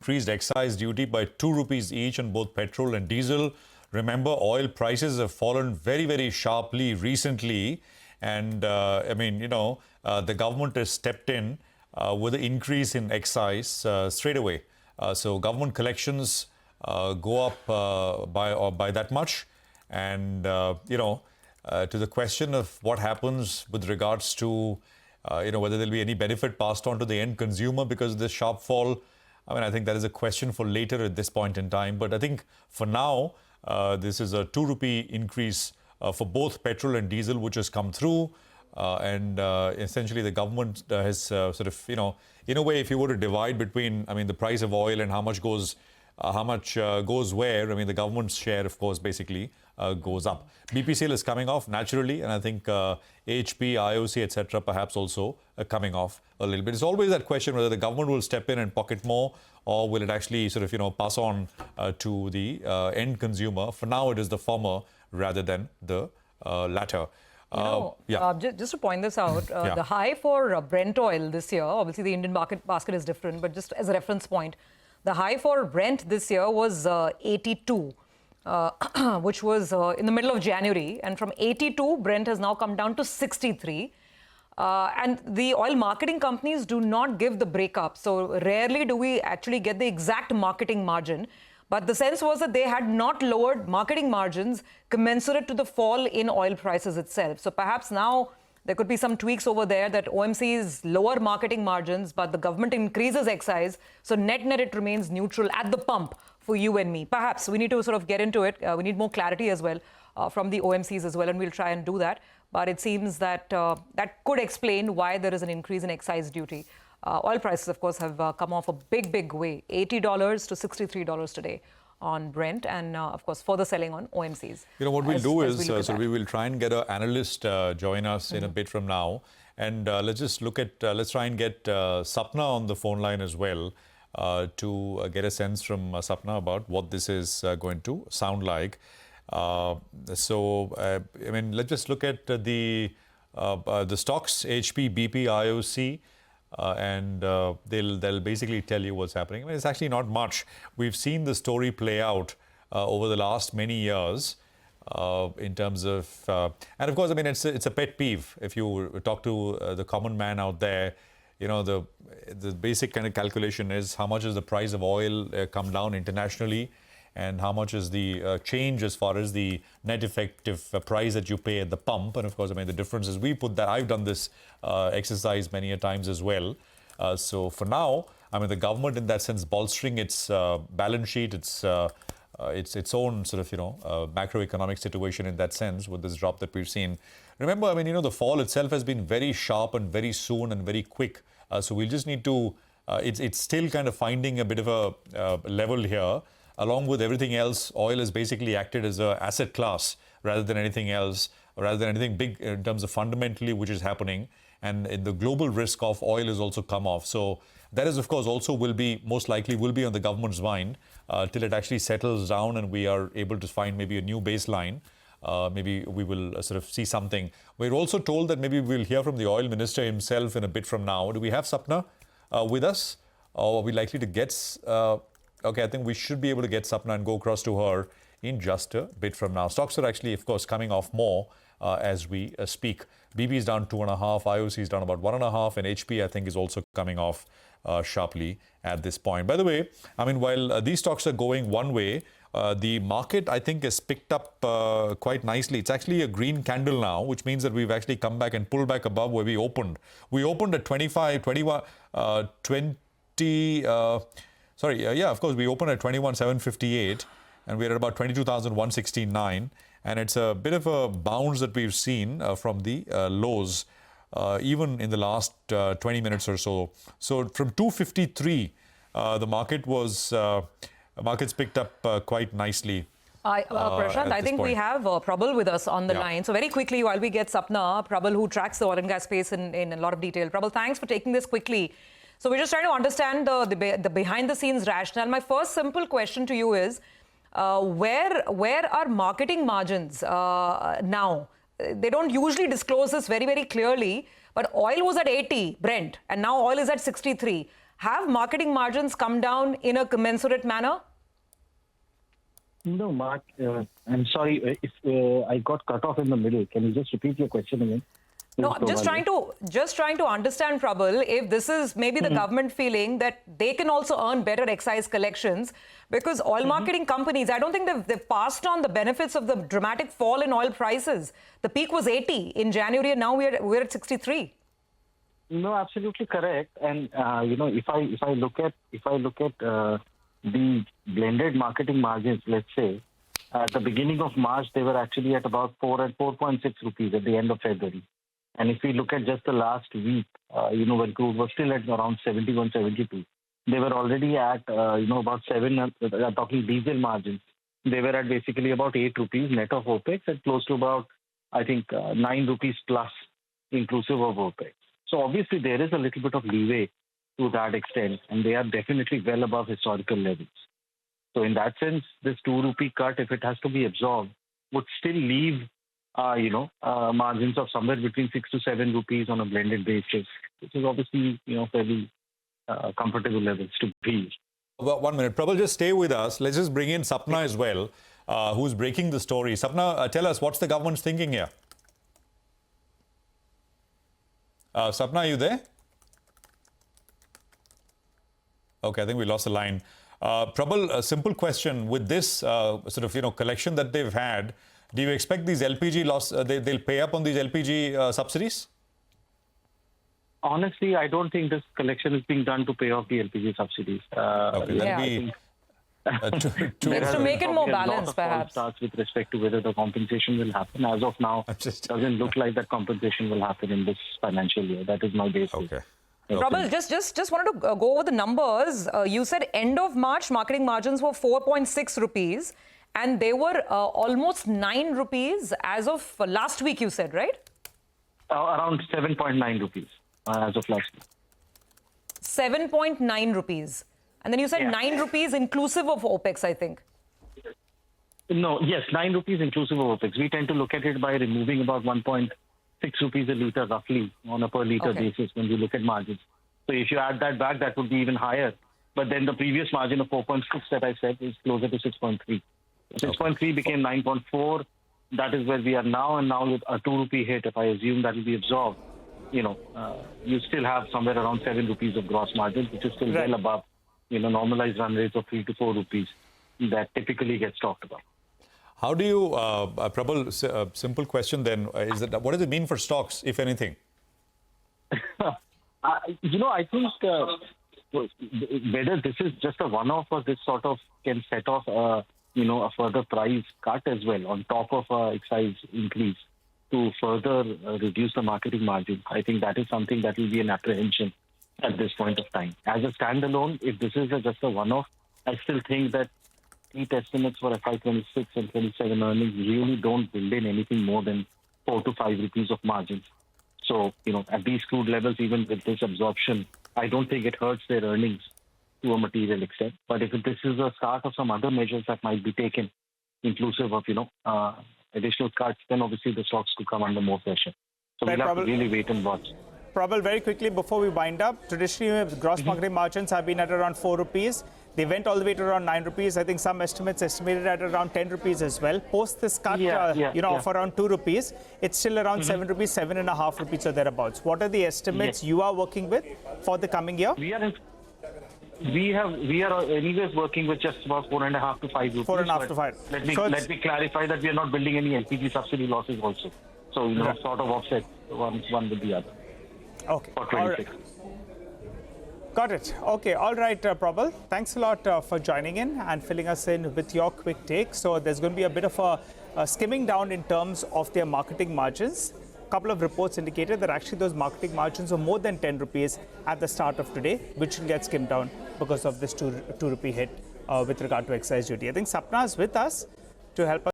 increased excise duty by 2 rupees each on both petrol and diesel. Remember, oil prices have fallen very, very sharply recently. And the government has stepped in with an increase in excise straight away. So government collections go up by that much. And, to the question of what happens with regards to, whether there'll be any benefit passed on to the end consumer because of this sharp fall, I think that is a question for later at this point in time. But I think for now, this is a 2 rupee increase for both petrol and diesel, which has come through. Essentially, the government has in a way, if you were to divide between, the price of oil and how much goes where, the government's share, of course, basically goes up. BPCL is coming off naturally, and I think HP, IOC, etc., perhaps also coming off a little bit. It's always that question whether the government will step in and pocket more, or will it actually pass on to the end consumer. For now, it is the former rather than the latter. Just to point this out, the high for Brent oil this year, obviously the Indian market basket is different, but just as a reference point, the high for Brent this year was 82, which was in the middle of January. And from 82, Brent has now come down to 63. And the oil marketing companies do not give the breakup. So rarely do we actually get the exact marketing margin. But the sense was that they had not lowered marketing margins commensurate to the fall in oil prices itself. So perhaps now there could be some tweaks over there that OMCs lower marketing margins, but the government increases excise. So net it remains neutral at the pump for you and me. Perhaps we need to get into it. We need more clarity as well from the OMCs as well, and we'll try and do that. But it seems that that could explain why there is an increase in excise duty. Oil prices, of course, have come off a big way, $80 to $63 today on Brent, and of course further selling on OMCs. What we'll do is we will try and get an analyst join us in a bit from now, and let's try and get Sapna on the phone line as well to get a sense from Sapna about what this is going to sound like. Let's just look at the stocks, HP, BP, IOC. And they'll basically tell you what's happening. It's actually not much. We've seen the story play out over the last many years in terms of, and of course, it's a pet peeve. If you talk to the common man out there, the basic kind of calculation is how much is the price of oil come down internationally, and how much is the change as far as the net effective price that you pay at the pump. And of course, the difference is I've done this exercise many a times as well. So for now, the government in that sense bolstering its balance sheet, its own macroeconomic situation in that sense with this drop that we've seen. Remember, the fall itself has been very sharp and very soon and very quick. So we'll just need to, it's still kind of finding a bit of a level here. Along with everything else, oil has basically acted as an asset class rather than anything else, rather than anything big in terms of fundamentally which is happening. And the global risk of oil has also come off. So that is, of course, also most likely will be on the government's mind till it actually settles down and we are able to find maybe a new baseline. Maybe we will see something. We're also told that maybe we'll hear from the oil minister himself in a bit from now. Do we have Sapna with us? Or are we likely to get... Okay, I think we should be able to get Sapna and go across to her in just a bit from now. Stocks are actually, of course, coming off more as we speak. BP is down 2.5, IOC is down about 1.5, and HP, I think, is also coming off sharply at this point. By the way, while these stocks are going one way, the market, I think, has picked up quite nicely. It's actually a green candle now, which means that we've actually come back and pulled back above where we opened. We opened at 20... of course, we opened at 21,758 and we're at about 22,169. And it's a bit of a bounce that we've seen from the lows, even in the last 20 minutes or so. So from 253, the market's picked up quite nicely. Prashant, I think we have Probal with us on the line. So very quickly, while we get Sapna, Probal, who tracks the oil and gas space in a lot of detail. Probal, thanks for taking this quickly. So we're just trying to understand the behind-the-scenes rationale. My first simple question to you is, where are marketing margins now? They don't usually disclose this very clearly, but oil was at 80, Brent, and now oil is at 63. Have marketing margins come down in a commensurate manner? No, Mark, I'm sorry if I got cut off in the middle. Can you just repeat your question again? No, I'm just trying to understand, Probal, if this is maybe the government feeling that they can also earn better excise collections, because oil marketing companies, I don't think they've passed on the benefits of the dramatic fall in oil prices. The peak was 80 in January, and now we're at 63. No, absolutely correct. And if I look at the blended marketing margins, let's say at the beginning of March they were actually at about 4.6 rupees at the end of February. And if we look at just the last week, when crude was still at around 71, 72, they were already at, about 7, talking diesel margins. They were at basically about 8 rupees net of OPEX and close to about, I think, 9 rupees plus inclusive of OPEX. So obviously there is a little bit of leeway to that extent, and they are definitely well above historical levels. So in that sense, this 2 rupee cut, if it has to be absorbed, would still leave margins of somewhere between 6 to 7 rupees on a blended basis, which is obviously, fairly comfortable levels to be. Well, 1 minute. Probal, just stay with us. Let's just bring in Sapna as well, who's breaking the story. Sapna, tell us, what's the government's thinking here? Sapna, are you there? Okay, I think we lost the line. Probal, a simple question. With this collection that they've had, do you expect these LPG loss, they'll pay up on these LPG subsidies? Honestly, I don't think this collection is being done to pay off the LPG subsidies. Okay, that'll be... It's to make it more balanced, perhaps. Starts with respect to whether the compensation will happen. As of now, it doesn't look like that compensation will happen in this financial year. That is my basis. Okay. Probal, just wanted to go over the numbers. You said end of March, marketing margins were 4.6 rupees, and they were almost 9 rupees as of last week, you said, right? Around 7.9 rupees as of last week. 7.9 rupees. And then you said 9 rupees inclusive of OPEX, I think. No, yes, 9 rupees inclusive of OPEX. We tend to look at it by removing about 1.6 rupees a litre roughly on a per litre basis when we look at margins. So if you add that back, that would be even higher. But then the previous margin of 4.6 that I said is closer to 6.3. 6.3 became 9.4. That is where we are now. And now with a 2 rupee hit, if I assume that will be absorbed, you still have somewhere around 7 rupees of gross margin, which is still well above, normalized run rates of 3 to 4 rupees that typically gets talked about. How do you, Probal, simple question then, is that what does it mean for stocks, if anything? I think whether this is just a one-off or this sort of can set off, a further price cut as well on top of excise increase to further reduce the marketing margin. I think that is something that will be an apprehension at this point of time. As a standalone, if this is just a one-off, I still think that street estimates for FY26 and 27 earnings really don't build in anything more than 4 to 5 rupees of margins. So, at these crude levels, even with this absorption, I don't think it hurts their earnings to a material extent. But if this is a start of some other measures that might be taken, inclusive of, additional cuts, then obviously the stocks could come under more pressure. So we'll have to really wait and watch. Probal, very quickly before we wind up, traditionally gross marketing margins have been at around 4 rupees. They went all the way to around 9 rupees. I think some estimates estimated at around 10 rupees as well. Post this cut, of around 2 rupees, it's still around 7 rupees, 7.5 rupees or thereabouts. What are the estimates you are working with for the coming year? We are anyways working with just about 4.5 to 5 rupees. 4.5 to 5. Let me clarify that we are not building any LPG subsidy losses also. So, sort of offset one with the other. Okay. For 26. Got it. Okay. All right, Probal. Thanks a lot for joining in and filling us in with your quick take. So there's going to be a bit of a skimming down in terms of their marketing margins. A couple of reports indicated that actually those marketing margins were more than 10 rupees at the start of today, which will get skimmed down because of this 2 rupee hit with regard to excise duty. I think Sapna is with us to help us.